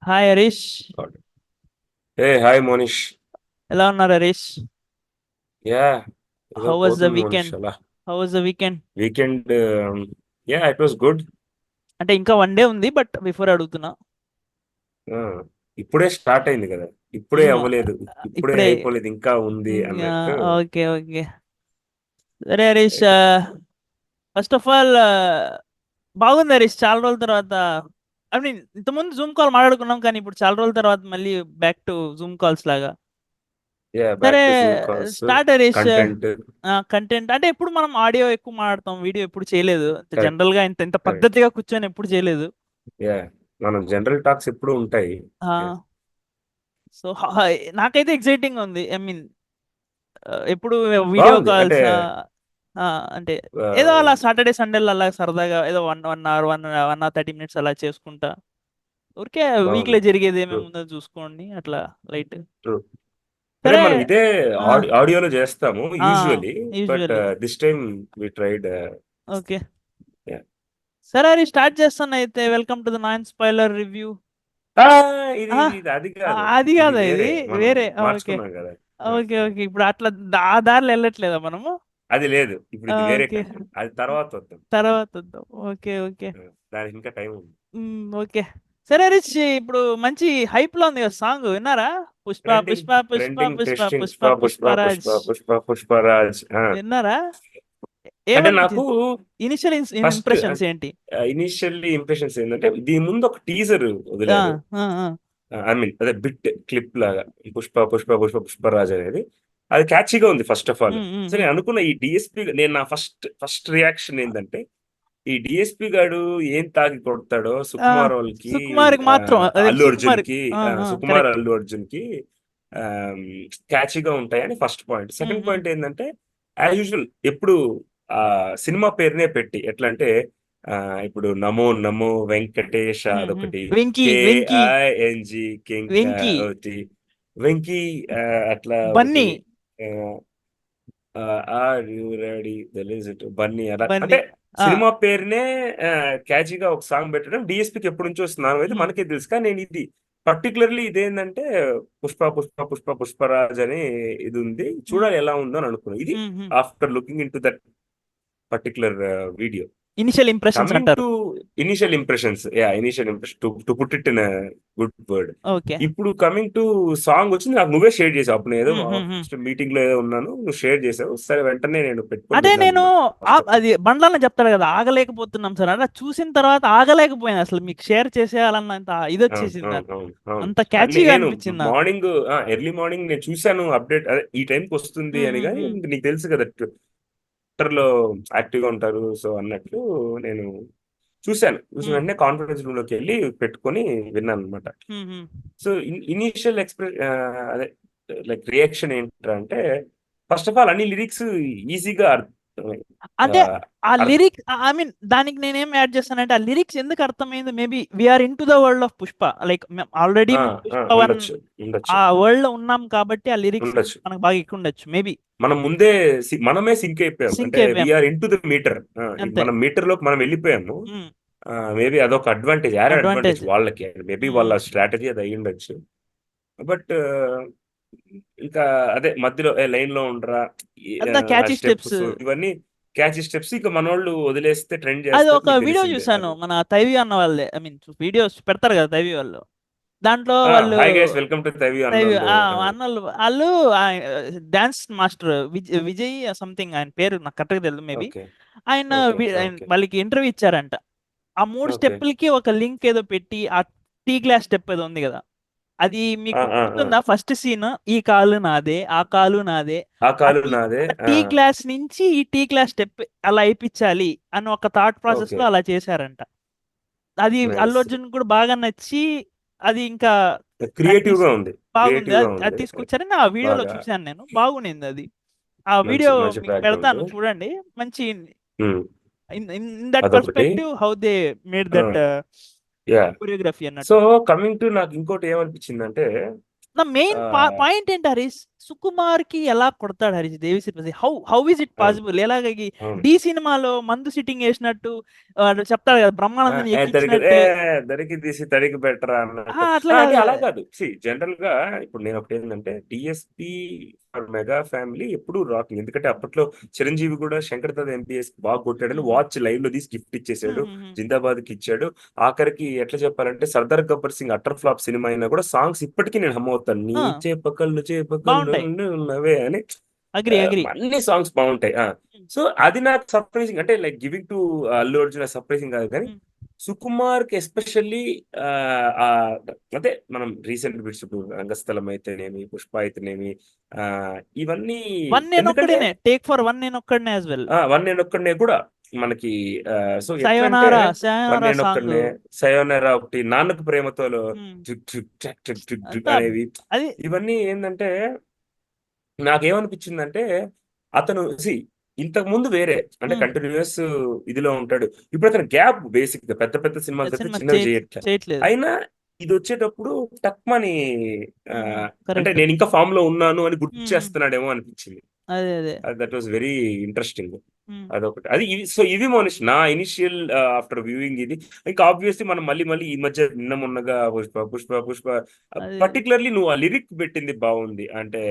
Hi Harish. God. Hey, hi Monish. ఎలా ఉన్నారు Harish? Yeah, ఏదో హౌ వాజ్ ద పోతుంది మోనిష్ వీకెండ్? అలా. How was the weekend? Weekend, yeah it was good. అంటే ఇంకా వన్ డే ఉంది, బట్ బిఫోర్ అడుగుతున్నా. ఇప్పుడే స్టార్ట్ అయింది కదా, ఇప్పుడే మ్మ్, అవ్వలేదు, ఇప్పుడే ఇప్పుడే. అయిపోలేదు, ఇంకా ఉంది అన్నట్టు. Okay okay. సరే హరీష్, ఫస్ట్ ఆఫ్ ఆల్ బాగుంది హరీష్. చాలా రోజుల తర్వాత, ఐ మీన్ ఇంతకుముందు జూమ్ కాల్ మాట్లాడుకున్నాం, కానీ ఇప్పుడు చాలా రోజుల తర్వాత మళ్ళీ బ్యాక్ టు జూమ్ కాల్స్ లాగా. యా, సరే, back to Zoom calls. Start Harish. Content. Content అంటే ఎప్పుడు మనం ఆడియో ఎక్కువ మాట్లాడతాం, వీడియో ఎప్పుడు చేయలేదు. కరెక్ట్. జనరల్ గా ఇంత ఇంత కరెక్ట్. పద్ధతిగా కూర్చొని ఎప్పుడు చేయలేదు. యా, మనం జనరల్ టాక్స్ ఎప్పుడు ఉంటాయి. Yeah. సో నాకైతే ఎక్సైటింగ్ ఉంది. ఐ మీన్ ఎప్పుడు వీడియో బాగుంది అంటే. కాల్స్ అంటే ఏదో అలా సాటర్డే సండేలో అలా సరదాగా ఏదో వన్ వన్ అవర్ 1 1 30 minutes అలా చేసుకుంటా. ఊరికే వీక్ బాగుంది. లో జరిగేది ట్రూ. ఏమేమి ఉందో చూసుకోండి అట్లా లైట్. ట్రూ. అంటే సరే. మనం ఇదే ఆడియోలో చేస్తాము usually. But usually. This time we tried. Okay. సరే, అది స్టార్ట్ చేస్తాను అయితే. Welcome to the non spoiler review. ఆ! ఇది అది కాదు. అది ఇది కాదా? ఇది వేరే. మనం వేరే. ఓకే మార్చుకున్నాం గదా! ఆ! Okay yeah! ఓకే. ఇప్పుడు అట్లా ఆ దారిలో వెళ్ళట్లేదా మనము? అది లేదు. ఇప్పుడు ఇది వేరే ఓకే. కంటెంట్. అది తర్వాత వద్దాం. తర్వాత వద్దాం. Okay okay. దానికి ఇంకా టైం ఉంది. ఓకే. సరే రిచ్, ఇప్పుడు మంచి హైప్ లో ఉంది కదా సాంగ్, విన్నారా? Pushpa trending, Pushpa Pushpa trending, Pushpa testing Pushpa Pushpa, Pushpa, Pushpa, Pushparaj. Pushpa, Pushparaj. ఆ! విన్నారా? అంటే నాకు ఏమనిపించింది? ఇనిషియల్ ఫస్ట్ ఇంప్రెషన్స్ ఏంటి? ఇనీషియల్లీ ఇంప్రెషన్స్ ఏందంటే, దీని ముందు ఒక టీజర్ ఆ, వదిలారు. ఆ, ఆ. ఐ మీన్ అదే బిట్ క్లిప్ లాగా. పుష్ప, పుష్ప, పుష్ప, పుష్పరాజ్ అనేది. అది క్యాచీగా ఉంది first of all. Um, um, so um. నేను అనుకున్న ఈ డిఎస్పీ, నేను నా ఫస్ట్ ఫస్ట్ రియాక్షన్ ఏంటంటే, ఈ డిఎస్పీ గాడు ఏం తాగి కొడతాడో ఆ, సుకుమార్ వాళ్ళకి, సుకుమార్కి మాత్రం అదే అల్లు అర్జున్ సుకుమార్. కి, సుకుమార్ కరెక్ట్. అల్లు అర్జున్ కి క్యాచీగా ఉంటాయని ఫస్ట్ పాయింట్. సెకండ్ పాయింట్ ఏంటంటే, యాజ్ యూజువల్ ఎప్పుడు ఆ సినిమా పేరునే పెట్టి ఎట్లా అంటే, ఇప్పుడు నమో నమో వెంకటేష్ అదొకటి, వెంకీ వెంకీ కేఐఎన్జి కింగ్ వెంకీ. ఒకటి, వెంకీ, అట్లా ఒకటి, Bunny. Are you ready the Bunny అలా బన్నీ. అంటే ఆ, సినిమా పేరునే క్యాచీగా ఒక సాంగ్ పెట్టడం డిఎస్పీకి ఎప్పటి నుంచో వస్తున్నాను అయితే ఉమ్, మనకే తెలుసు. కానీ నేను ఇది పర్టికులర్లీ ఇదేంటంటే, పుష్ప పుష్ప పుష్ప పుష్పరాజ్ అని ఇది ఉంది, ఉమ్, చూడాలి ఎలా ఉందో అని అనుకున్నాను. ఇది um, um. After looking into that particular video. Initial impressions coming అంటారు. To initial impressions, initial impression to put it in good word. Okay. ఇప్పుడు కమింగ్ టు సాంగ్ వచ్చింది, నాకు నువ్వే షేర్ చేసావు. అప్పుడు నేను ఏదో ఉమ్, ఉమ్, ఉమ్. మీటింగ్ లో ఏదో ఉన్నాను, నువ్వు షేర్ చేసావు. సరే, వెంటనే నేను పెట్టుకొని అంటే విన్నాను నేను అనమాట ఫస్ట్ ఆఫ్ ఆల్. అది బండ్లన్న చెప్తాడు కదా, ఆగలేకపోతున్నాం సార్ అంటే, అది చూసిన తర్వాత ఆగలేకపోయాను అసలు. మీకు షేర్ చేసేయాలన్నంత ఇది అవును, వచ్చేసింది అవును, నాకు. అవును, అవును. అంత క్యాచీగా నేను అనిపించింది నాకు. మార్నింగ్, ఎర్లీ మార్నింగ్ నేను చూశాను అప్డేట్, అదే ఈ టైంకి వస్తుంది ఉమ్, అని. ఉమ్, కానీ ఉమ్, నీకు తెలుసు కదా, ట్విట్టర్లో యాక్టివ్గా ఉంటారు. సో అన్నట్లు నేను చూశాను. చూసిన ఉమ్, వెంటనే కాన్ఫరెన్స్ రూమ్ లోకి వెళ్ళి పెట్టుకొని విన్నాను అనమాట. ఉమ్, ఉమ్. సో ఇనీషియల్ అదే లైక్ రియాక్షన్ ఏంటంటే, ఫస్ట్ ఆఫ్ ఆల్ అన్ని లిరిక్స్ ఈజీగా అంటే ఆ అర్థం. లిరిక్, ఐ మీన్ దానికి నేనేం యాడ్ చేస్తానంటే, ఆ లిరిక్స్ ఎందుకు అర్థమైంది, maybe we're into the world of Pushpa. Like already మేము పుష్ప వన్ ఉండొచ్చు, ఉండొచ్చు, ఆ వరల్డ్ లో ఉన్నాం కాబట్టి ఆ లిరిక్స్ ఉండొచ్చు. మనకు బాగా ఎక్కువ ఉండొచ్చు మేబీ. మనం ముందే మనమే సింక్ అయిపోయాం. సింక్ అంటే అయిపోయాం. We're into the meter. అంతే. మనం మీటర్ లోకి మనం వెళ్ళిపోయాము. మేబీ అదొక అడ్వాంటేజ్, యాడ్ అడ్వాంటేజ్ అడ్వాంటేజ్. వాళ్ళకి. మేబీ వాళ్ళ స్ట్రాటజీ అది అయ్యి ఉండొచ్చు. బట్ ఇంకా అదే మధ్యలో లైన్ లో ఉండరా, అంత క్యాచీ స్టెప్స్. స్టెప్స్ ఇవన్నీ క్యాచ్ స్టెప్స్. ఇక మనోళ్ళు వదిలేస్తే ట్రెండ్ అది చేస్తారు, ఒక నీకు వీడియో తెలిసిందే చూసాను, అది. మన తైవి అన్న వాళ్ళే. ఐ మీన్ వీడియోస్ పెడతారు కదా తైవి వాళ్ళు. దాంట్లో వాళ్ళు హాయ్ గైస్, వెల్కమ్ టు తవి తైవి అన్నోళ్ళు. అన్నోళ్ళు వాళ్ళు డాన్స్ మాస్టర్ విజయ్ సంథింగ్, ఆయన పేరు నాకు కరెక్ట్గా తెలియదు మేబీ. ఓకే, ఆయన ఓకే, ఆయన ఓకే, వాళ్ళకి ఇంటర్వ్యూ ఇచ్చారంట. ఆ మూడు ఓకే. స్టెప్పులకి ఒక లింక్ ఏదో పెట్టి, ఆ టీ గ్లాస్ స్టెప్ ఏదో ఉంది కదా, అది మీకు గుర్తుందా? ఫస్ట్ సీన్, ఈ కాలు నాదే, ఆ కాలు నాదే. ఆ ఆ కాలు టీ నాదే. ఆ టీ గ్లాస్ నుంచి ఈ టీ గ్లాస్ స్టెప్ అలా అయిపించాలి అని ఒక థాట్ ప్రాసెస్ ఓకే, లో అలా చేశారంట. అది అల్లు నైస్. అర్జున్ కూడా బాగా నచ్చి, అది ఇంకా అది క్రియేటివ్ గా ఉంది, బాగుంది. క్రియేటివ్ గా అది అది ఉంది తీసుకొచ్చారని ఆ వీడియోలో బాగా. చూశాను నేను. బాగునింది అది. ఆ మంచి వీడియో మంచి మీకు బ్యాక్గ్రౌండ్. పెడతాను చూడండి. మంచి ఉమ్, ఇన్ దట్ అదొకటి. Perspective how they made that yeah. Choreography so అన్నట్టు. కమింగ్ టు, నాకు ఇంకోటి ఏమనిపించిందంటే, నా మెయిన్ ఆ, పాయింట్ ఏంటి హరీష్, సుకుమార్ కి ఎలా కొడతాడు Harish Devi Sri Prasad? How is it అవును పాసిబుల్? ఎలాగ అవును డి సినిమాలో మందు సిట్టింగ్ వేసినట్టు చెప్తాడు కదా, బ్రహ్మానందం దరికి ఎక్కించినట్టు. దరికి తీసి తడికి బెటరా అన్నట్టు. అట్లా అంటే కాదు అలా కదా. కాదు. జనరల్ గా ఇప్పుడు నేను ఒకటి ఏంటంటే డిఎస్పి ఫర్ మెగా ఫ్యామిలీ ఎప్పుడు రాకింగ్. ఎందుకంటే అప్పట్లో చిరంజీవి కూడా శంకర్ దాదా ఎంబీఎస్ బాగా కొట్టాడని వాచ్ లైవ్ లో తీసి గిఫ్ట్ ఇచ్చేసాడు, జిందాబాద్ కి ఇచ్చాడు. ఆఖరికి ఎట్లా చెప్పాలంటే Sardar Gabbar Singh utter flop cinema అయినా కూడా సాంగ్స్ ఇప్పటికీ నేను హమ్ అవుతాను. నీ చేపకళ్ళు బాగుంటాయి. ఉన్నవే అని. Agri agri. అన్ని సాంగ్స్ బాగుంటాయి. సో అది నాకు సర్ప్రైజింగ్, అంటే like giving to Allu Arjun surprising కాదు కానీ సుకుమార్ కి ఎస్పెషల్లీ అంటే మనం రీసెంట్ బిట్స్ ఇప్పుడు రంగస్థలం అయితేనేమి, పుష్ప అయితేనేమి, ఆ ఇవన్నీ వన్ నేను ఎందుకంటే ఒక్కడనే, టేక్ ఫర్ వన్ నేను ఒక్కడనే యాజ్ వెల్. వన్ నేను ఒక్కడనే కూడా మనకి సో ఎట్లా అంటే సయోనారా వన్ సయోనారా నేను సాంగ్ ఒక్కడనే, సయోనరా ఒకటి, నాన్నకు ప్రేమతోలో టిక్ టిక్ టక్ టిక్ టిక్ టిక్ అంతా అనేవి, అది. ఇవన్నీ ఏంటంటే నాకేమనిపించిందంటే అతను ఇంతకు ముందు వేరే అంటే కంటిన్యూస్ ఇదిలో ఉంటాడు. ఇప్పుడు అతను గ్యాప్ బేసిక్ గా పెద్ద పెద్ద సినిమాలు తప్పితే సినిమా చిన్నవి చేయట్లే. చేయట్లేదు. అయినా ఇది వచ్చేటప్పుడు టక్మని ఆ, అంటే కరెక్ట్. నేను ఇంకా ఫామ్ లో ఉన్నాను అని గుర్తు చేస్తున్నాడేమో అనిపించింది. అదే అదే. That was very interesting. Um, అదొకటి. అది ఇది మోనిష్ నా ఇనిషియల్ ఆఫ్టర్ వ్యూయింగ్ ఇది. ఇంకా ఆబ్వియస్లీ మనం మళ్ళీ మళ్ళీ ఈ మధ్య నిన్న మొన్నగా పుష్ప పుష్ప పుష్ప అది పర్టికులర్లీ నువ్వు ఆ లిరిక్ పెట్టింది బాగుంది. అంటే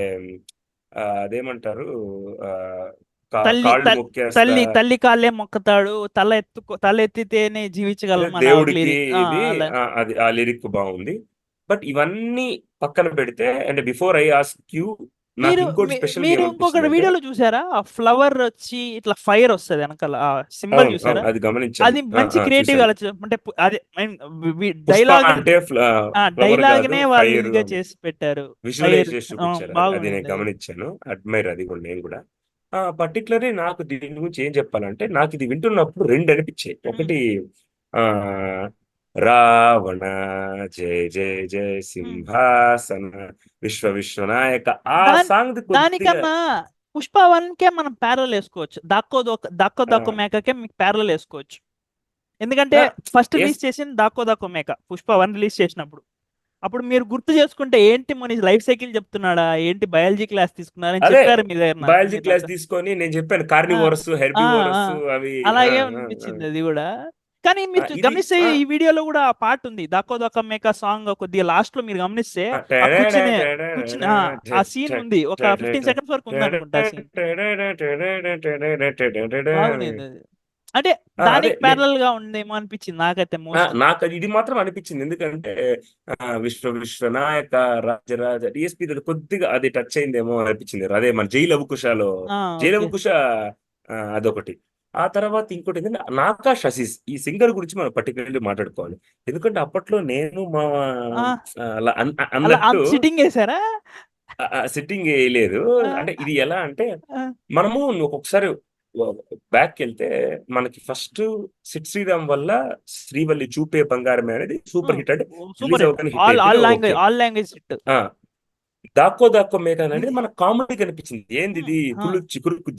అదేమంటారు, ఆ, తల్లి కాళ్ళు మొక్కేస్తా తల్లి తల్లి కాళ్ళే మొక్కుతాడు, తల ఎత్తితేనే జీవించగలం అని ఒక దేవుడికి లిరిక్. ఇది అలా. అది ఆ లిరిక్ బాగుంది. బట్ ఇవన్నీ పక్కన పెడితే అంటే బిఫోర్ ఐ ఆస్క్ యూ, నాకు మీరు ఇంకోటి స్పెషల్ గా మీరు ఇంకొకటి ఏమనిపించింది అంటే వీడియోలో చూసారా? ఆ ఫ్లవర్ వచ్చి ఇట్లా ఫైర్ వస్తుంది వెనకాల, ఆ సింబల్ అవును అవును చూసారా? అది గమనించాను. అది మంచి క్రియేటివ్ చూశాను. అంటే అదే పుష్ప డైలాగ్ అంటే ఫ్లవర్ కాదు, డైలాగ్నే వాళ్ళు ఫైర్ ఇదిగా చేసి పెట్టారు. ఫైర్ విజువలైజ్ చేసి చూపించారు. అది నేను బాగుంది అది. గమనించాను. అడ్మైర్ అది కూడా నేను కూడా. పర్టికులర్లీ నాకు దీని గురించి ఏం చెప్పాలంటే నాకు ఇది వింటున్నప్పుడు రెండు అనిపించాయి. ఉమ్, ఒకటి ఆ రావణ జయ జయ జయ ఉమ్. సింహాసన విశ్వనాయక ఆ దాని సాంగ్ కొద్దిగా దానికన్నా పుష్ప వన్ కే మనం ప్యారల్ వేసుకోవచ్చు. దాక్కో ఆ, దాక్కో మేకకే మీకు ప్యారల్ వేసుకోవచ్చు. ఎందుకంటే ఆ, ఫస్ట్ రిలీజ్ ఎస్ చేసింది దాక్కో దాక్కో మేక, పుష్ప వన్ రిలీజ్ చేసినప్పుడు. అప్పుడు మీరు గుర్తు చేసుకుంటే ఏంటి మన లైఫ్ సైకిల్ చెప్తున్నాడా, ఏంటి బయాలజీ క్లాస్ తీసుకున్నారని అదే చెప్పారు మీ దగ్గర నాకు, బయాలజీ మీరు క్లాస్ నాకు. తీసుకొని నేను చెప్పాను ఆ, కార్నివోరస్ ఆ, ఆ. హెర్బివోరస్ అవి. అలాగే అనిపించింది అది కూడా. కానీ మీరు ఇది గమనిస్తే ఈ వీడియోలో కూడా ఆ పాట ఉంది, దాక్కో దాక్కో మేక సాంగ్ కొద్దిగా లాస్ట్ లో మీరు గమనిస్తే ఆ కూర్చుని ఆ సీన్ ఉంది, ఒక 15 సెకండ్స్ వరకు ఉంది అనుకుంటా ఆ సీన్. బాగుంది అది. అంటే అదే దానికి ప్యారల్ గా ఉందేమో అనిపించింది నాకైతే మోస్ట్లీ. నాకు ఇది మాత్రం అనిపించింది. ఎందుకంటే విశ్వనాయక రాజరాజ డిఎస్పీ కొద్దిగా అది టచ్ అయిందేమో అనిపించింది. అదే మన జై లవకుశలో జై ఓకే. లవకుశ అదొకటి. ఆ తర్వాత ఇంకోటి ఏంటంటే నాకాష్ అసీస్ ఈ సింగర్ గురించి మనం పర్టికులర్లీ మాట్లాడుకోవాలి. ఎందుకంటే అప్పట్లో నేను మా అలా అలా అన్నట్టు సిట్టింగ్ వేసారా? సిట్టింగ్ వేయలేదు. ఆ, అంటే ఇది ఎలా అంటే ఆ, మనము ఒక్కొక్కసారి బ్యాక్ వెళ్తే మనకి ఫస్ట్ సిట్ శ్రీరామ్ వల్ల శ్రీవల్లి చూపే బంగారమే అనేది సూపర్ హిట్. అంటే సూపర్ రిలీజ్ హిట్. అవ్వగానే హిట్ ఆల్ అయిపోయింది. All okay. Language all language hit. ఆ దాక్కో దాక్కో మేక అనేది మన కామెడీ కనిపించింది. ఏంది ఇది కుళ్ళు చికురుకు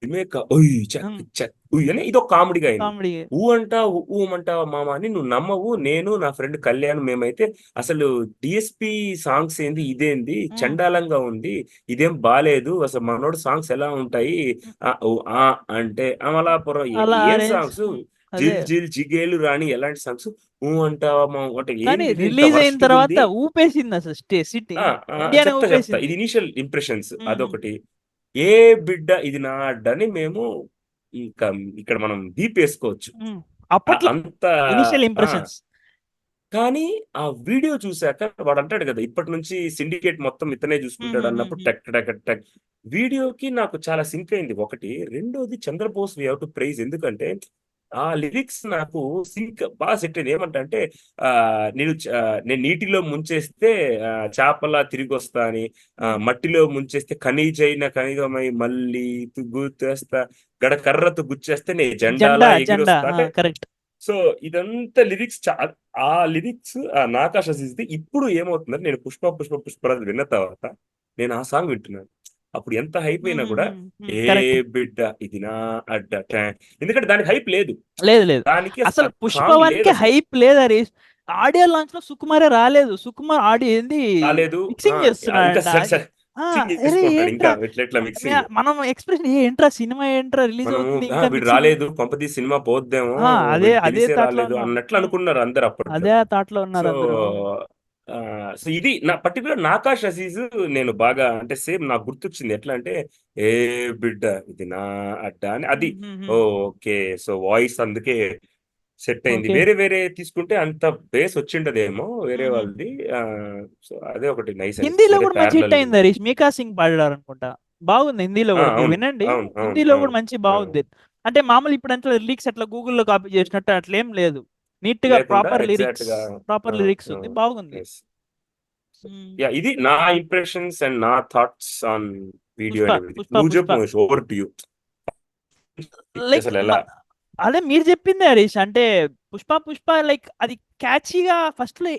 దిమేక ఉయ్ చక్ చక్ ఉయ్ అని ఇది ఒక కామెడీగా అయింది. కామెడీ. ఊమంటావా మామ అని నువ్వు నమ్మవు. నేను నా ఫ్రెండ్ కళ్యాణ్ మేమైతే అసలు డిఎస్పి సాంగ్స్ ఏంది, ఇదేంది చండాలంగా ఉంది, ఇదేం బాలేదు, అసలు మనోడు సాంగ్స్ ఎలా ఉంటాయి, ఆ అంటే అమలాపురం అలా ఏం అరేంజ్. సాంగ్స్, అదే. జిల్ జిల్ జిగేలు రాణి ఎలాంటి సాంగ్స్, అంటావా మామ అంటే కానీ ఏంది ఇది ఇంత రిలీజ్ అయిన వరస్ట్ తర్వాత ఉంది. ఊపేసింది అసలు సిటీ, ఆ ఆ, ఇండియానే చెప్తా ఊపేసింది. ఇది ఇనిషియల్ ఇంప్రెషన్స్ ఉమ్, అదొకటి. ఏ బిడ్డ ఇది నా అడ్డని మేము ఇంకా ఇక్కడ మనం బీప్ వేసుకోవచ్చు. ఉమ్. అప్పట్లో అంత ఇనిషియల్ ఆ ఇంప్రెషన్స్. కానీ ఆ వీడియో చూశాక వాడు అంటాడు కదా ఇప్పటి నుంచి సిండికేట్ మొత్తం ఇతనే చూసుకుంటాడు అన్నప్పుడు టక్ టక్ టక్ వీడియోకి నాకు చాలా సింక్ అయింది. ఒకటి. రెండోది Chandrabose we have to praise. ఎందుకంటే ఆ లిరిక్స్ నాకు సింక్ బాగా సెట్ అయింది. ఏమంటా అంటే ఆ నేను నీటిలో ముంచేస్తే చేపలా తిరిగి వస్తా అని, మట్టిలో ముంచేస్తే ఖనిజమై మళ్ళీ గుర్తేస్తా, కర్రతో గుచ్చేస్తే నే జెండా జెండాలా జెండా ఎగిరొస్తా అంటే. కరెక్ట్. సో ఇదంతా లిరిక్స్ ఆ లిరిక్స్ నాకాష్ అసీస్ది. ఇప్పుడు ఏమవుతుందంటే నేను పుష్పరాజ్ విన్న తర్వాత నేను ఆ సాంగ్ వింటున్నాను. అప్పుడు ఎంత హైప్ అయినా కూడా ఏ కరెక్ట్. బిడ్డ ఇది నా అడ్డ ఎందుకంటే దానికి హైప్ లేదు. లేదు లేదు, దానికి అసలు పుష్ప సాంగ్ వన్ లేదు కి అసలు. హైప్ లేదు హరీష్. ఆడియో లాంచ్ లో సుకుమారే రాలేదు. సుకుమార్ ఆడియో ఏంది రాలేదు. మిక్సింగ్ ఇంకా చేస్తున్నాడంట. ఆ! మిక్సింగ్ అరే చేసుకుంటాడు ఇంకా ఏంట్రా ఇట్లా మిక్సింగ్. మనం ఎక్స్ప్రెషన్ ఏంట్రా సినిమా ఏంట్రా రిలీజ్ మనము అవుతుంది ఇంకా వీడు మిక్సింగ్. రాలేదు కొంపతీసి సినిమా పోద్దేమో, అదే వీడికి అదే తెలిసే థాట్ లో రాలేదు ఉన్నాం. అన్నట్లు అనుకున్నారు అందరు అప్పట్లో. అదే థాట్ లో సో ఉన్నారు అందరూ. సో ఇది నా పర్టికులర్ నాకాష్ అజీజ్ నేను బాగా అంటే సేమ్ నాకు గుర్తొచ్చింది ఎట్లా అంటే ఏ బిడ్డ ఇది నా అడ్డ అని అది. ఓ ఓకే, సో వాయిస్ అందుకే సెట్ అయింది. ఓకే. వేరే వేరే తీసుకుంటే అంత బేస్ వచ్చిండదేమో వేరే వాళ్ళది. సో అదే ఒకటి నైస్ హిందీలో అనిపిస్తుంది అదే కూడా మంచి హిట్ ప్యారలల్. అయింది హరీష్. మీకా సింగ్ పాడారు అనుకుంటా. బాగుంది హిందీలో కూడా, మీరు అవును వినండి. అవును అవును హిందీలో కూడా అవును మంచి బాగుంది. అంటే మామూలు ఇప్పుడు అంటే లిరిక్స్ అట్లా గూగుల్లో కాపీ చేసినట్టు అట్లేం లేదు. నీట్ గా లేకుండా ప్రాపర్ ఎగ్జాక్ట్ లిరిక్స్, గా. ప్రాపర్ లిరిక్స్ ఉంది, బాగుంది. ఎస్. ఉమ్. యా ఇది నా ఇంప్రెషన్స్ అండ్ నా thoughts on video Pushpa and everything. Pushpa నువ్వు పుష్ప చెప్పు Mahesh, over to you. Like అసలు ఎలా? అదే మీరు చెప్పింది హరీష్. అంటే పుష్ప లైక్ అది క్యాచీగా ఫస్ట్ లో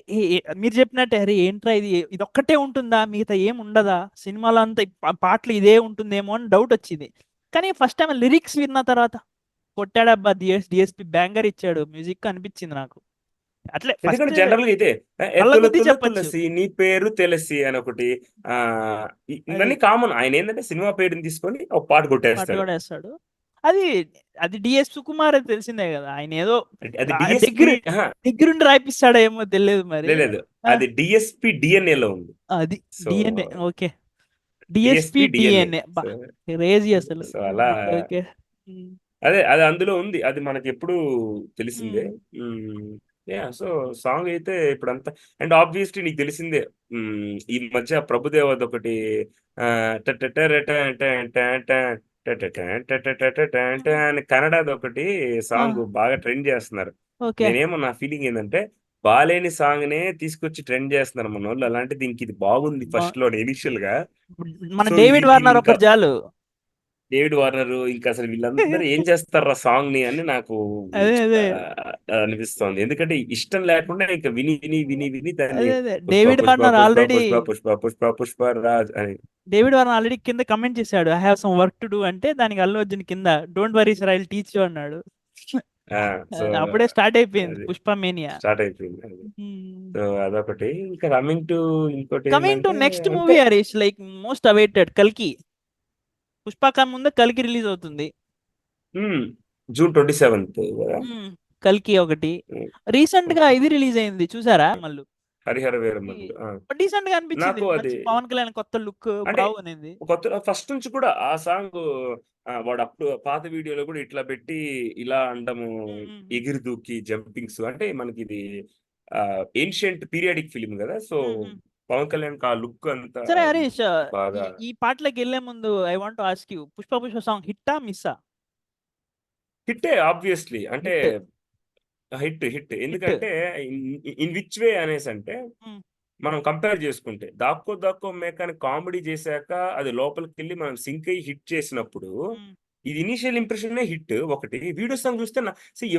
మీరు చెప్పినట్టే, హరి ఏంట్రా ఇది, ఇది ఒక్కటే ఉంటుందా, మిగతా ఏం ఉండదా సినిమాలో అంతా, పాటలు ఇదే ఉంటుందేమో అని డౌట్ వచ్చింది. కానీ ఫస్ట్ టైం లిరిక్స్ విన్న తర్వాత కొట్టాడబ్బా, డిఎస్పి బ్యాంగర్ ఇచ్చాడు మ్యూజిక్ అనిపించింది నాకు. అట్లే ఎందుకంటే ఫస్ట్ జనరల్ గా అయితే కళ్ళ తుల కొద్దీ తుల చెప్పొచ్చు. తులసి నీ పేరు తెలిసి అని ఒకటి. ఆ అది ఇవన్నీ కామన్. ఆయన ఏంటంటే సినిమా పేరుని తీసుకొని ఒక పాట పాట కొట్టేస్తాడు. కూడా వేస్తాడు. అది అది డిఎస్ సుకుమార్ అని తెలిసిందే కదా, ఆయన ఏదో అది దగ్గర డిఎస్పి. దగ్గరుండి రాయిపిస్తాడో ఏమో తెలియదు మరి. లేదు, ఆ, అది డిఎస్పి డిఎన్ఏ లో ఉంది. అది so DNA. Okay. DSP DSP DNA. DNA బా సో క్రేజీ అసలు. సో అలా ఓకే ఓకే. ఉమ్, అదే అది అందులో ఉంది. అది మనకి ఎప్పుడు తెలిసిందే. ఉమ్, యా సో సాంగ్ అయితే ఇప్పుడంతా అండ్ ఆబ్వియస్లీ నీకు తెలిసిందే. ఈ మధ్య ప్రభుదేవది ఒకటి ఆ, టటటరట టన్ టన్ టన్ టటటన్ టటటట టన్ ఉమ్, టన్ అని కన్నడది ఒకటి ఆ, సాంగ్ బాగా ట్రెండ్ చేస్తున్నారు. ఓకే. నేనేమో నా ఫీలింగ్ ఏంటంటే బాలేని సాంగ్ నే తీసుకొచ్చి ట్రెండ్ చేస్తున్నారు మన వాళ్ళు. అలాంటి దీనికి ఇది బాగుంది బా- ఫస్ట్ లో ఇనిషియల్ గా. మన సో ఇది డేవిడ్ దీన్ని వార్నర్ ఇంకా ఒకటి చాలు. డేవిడ్ వార్నర్ ఇంకా అసలు వీళ్ళందరూ ఏం చేస్తారా సాంగ్ ని అని నాకు అదే అదే ఆ, అనిపిస్తోంది. ఎందుకంటే ఇష్టం లేకుండా ఇంకా విని విని విని విని దాన్ని అదే Pushpa David Pushpa Warner Pushpa already Pushpa Pushpa Pushpa Pushpa Raj అని. కింద కమెంట్ చేశాడు, I have some work to do అంటే, దానికి అల్లు అర్జున్ కింద don't worry sir I will teach you అన్నాడు. సో అప్పుడే స్టార్ట్ అయిపోయింది అది పుష్ప మేనియా. స్టార్ట్ అయిపోయింది అది. సో అదొకటి. ఇంకా కమింగ్ టు ఇంకోటి కమింగ్ టు ఏంటంటే నెక్స్ట్ అంతే. Movie Harish, like most awaited కల్కి. పుష్ప కన్నా ముందే కల్కి రిలీజ్ అవుతుంది. జూన్ 27th కదా. మ్మ్. కల్కి ఒకటి. ఉమ్, రీసెంట్ గా ఓకే. ఇది రిలీజ్ అయింది చూసారా మళ్ళీ. హరిహర వీరమల్లు. డీసెంట్ గా అనిపించింది, నాకు అది మంచి పవన్ కళ్యాణ్ కొత్త లుక్ అంటే బాగుంది. కొత్త ఫస్ట్ నుంచి కూడా ఆ సాంగ్ వాడు అప్పుడు పాత వీడియోలో కూడా ఇట్లా పెట్టి ఇలా అండము ఎగిరి దూకి జంపింగ్స్ అంటే మనకి ఇది ఏన్షియంట్ పీరియాడిక్ ఫిలిం కదా. సో పవన్ కళ్యాణ్ ఆ లుక్ అంతా సరే హరీష్, ఈ బాగా ఈ పాటలకు వెళ్లే ముందు I want ask you, Pushpa song హిట్టా మిస్సా? హిట్టే ఆబ్వియస్లీ. అంటే హిట్. Hit hit hit. ఎందుకంటే ఇన్ విచ్ వే అనేసి అంటే మనం కంపేర్ చేసుకుంటే దాక్కో దాక్కో మేకాని కామెడీ చేశాక అది లోపలికెళ్ళి మనం సింక్ అయ్యి హిట్ చేసినప్పుడు ఇది ఇనీషియల్ ఇంప్రెషన్ హిట్ ఒకటి. వీడియో సాంగ్ చూస్తే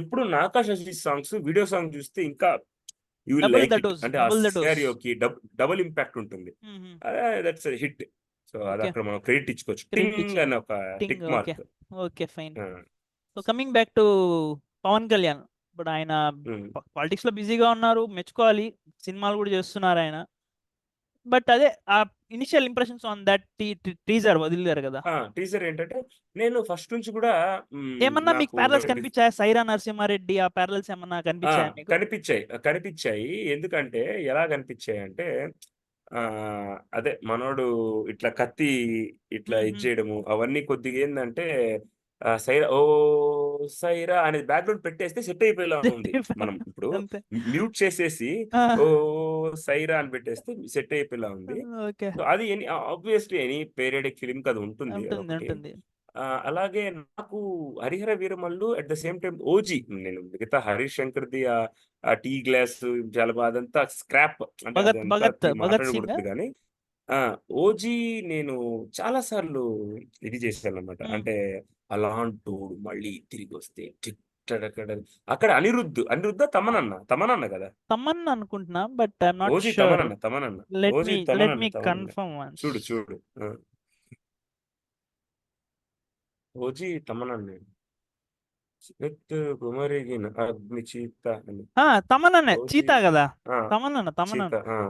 ఎప్పుడు Nakash Aziz songs video song చూస్తే ఇంకా you will double like the it. Dose, అంటే ఆ డబుల్ ద డోస్. సినారియోకి డబుల్ ఇంపాక్ట్ ఉంటుంది. That's hit. సో అది ఓకే. అక్కడ మనం క్రెడిట్ ఇచ్చుకోవచ్చు. క్రెడిట్ టింగ్ ఇచ్చారు. అని ఒక thing. Tick okay. Mark. Okay fine. So coming back to Pawan Kalyan, ఇప్పుడు ఆయన పాలిటిక్స్ లో బిజీగా ఉన్నారు, మెచ్చుకోవాలి. సినిమాలు కూడా చేస్తున్నారు ఆయన. బట్ అదే ఆ initial impressions on that teaser వదిలేరు కదా, టీజర్ ఏంటంటే నేను ఫస్ట్ నుంచి కూడా ఏమన్నా మీకు నాకు ప్యారల్స్ కనిపించాయా? సైరా నరసింహారెడ్డి ఆ ప్యారల్స్ ఏమన్నా కనిపించాయా మీకు? కనిపించాయి. ఎందుకంటే ఎలా కనిపించాయి అంటే అదే మనోడు ఇట్లా కత్తి ఇట్లా ఇది చేయడము అవన్నీ కొద్దిగా ఏందంటే సైరా ఓ సైరా అనేది బ్యాక్గ్రౌండ్ పెట్టేస్తే సెట్ అయిపోయేలా ఉంది. మనం ఇప్పుడు అంతే. మ్యూట్ చేసేసి ఓ సైరా అని పెట్టేస్తే సెట్ అయిపోయేలా ఉంది. ఓకే. సో అది ఆబ్వియస్లీ ఎనీ పీరియడిక్ ఫిల్మ్ కి అది ఉంటుంది ఉంటుంది అదొకటి. ఉంటుంది. అలాగే నాకు 'Harihara Veeramallu' at the same time 'OG' నేను మిగతా 'హరీష్ శంకర్‌ది' ఆ టీ గ్లాసు అదంతా స్క్రాప్. అంటే అదంతా భగత్ సింగ్. మాట్లాడకూడదు గానీ 'ఓజీ' నేను చాలా సార్లు ఇది చేశానన్నమాట. అంటే అలాంటోడు మళ్ళీ తిరిగొస్తే అక్కడ అనిరుద్ధా? తమనన్న కదా. తమన్ అనుకుంటున్నా, but I'm not 'OG' sure. తమనన్న. లెట్ 'ఓజీ' మీ లెట్ తమనన్న. Me confirm once. చూడు. 'ఓజీ' తమనన్నే. 'స్మిత్ గుమరిగిన అగ్ని చీత' అని. తమన్ అనే 'ఓజీ' చీతా కదా. ఆ! తమన్ 'చీత' అన్న.